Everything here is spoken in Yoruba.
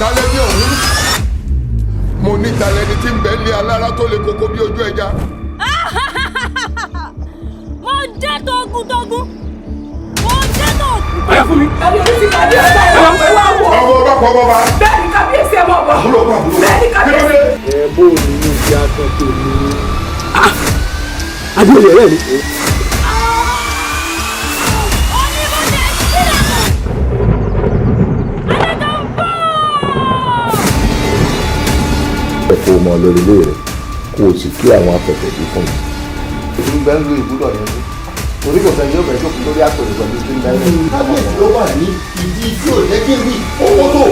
Talẹ́ ní ọ̀hún. Mo ní talẹ́ ni tí ń bẹ ní alára tó lè kókó bí ojú ẹja. Mo jẹ́ togun. Mo jẹ́ togun. Ẹ fún mi. Kábíyèsí kábíyèsí ẹ̀ máa pẹ́ wá wọ̀. Ọmọ ọba kọ ọmọ ọba. Bẹ́ẹ̀ni kábíyèsí ẹ̀ máa bọ̀. Bẹ́ẹ̀ni kábíyèsí. Ẹ bó o ní ìdí aṣọ tó ní. Adúlé rẹ̀ ni. Kó mọ lórí ilé rẹ̀ kó o sì kí àwọn afẹ́fẹ́ bí fún mi. ìlú bẹ́ẹ̀ ń lo ìbúdọ̀ yẹn tó torí kò sẹ́ni yóò bẹ̀rẹ̀ tó kú lórí àpèrè pẹ̀lú ìlú bẹ́ẹ̀. Kábíyèsí ló wà ní ìdí tí ò jẹ́ kí n rí owó tó.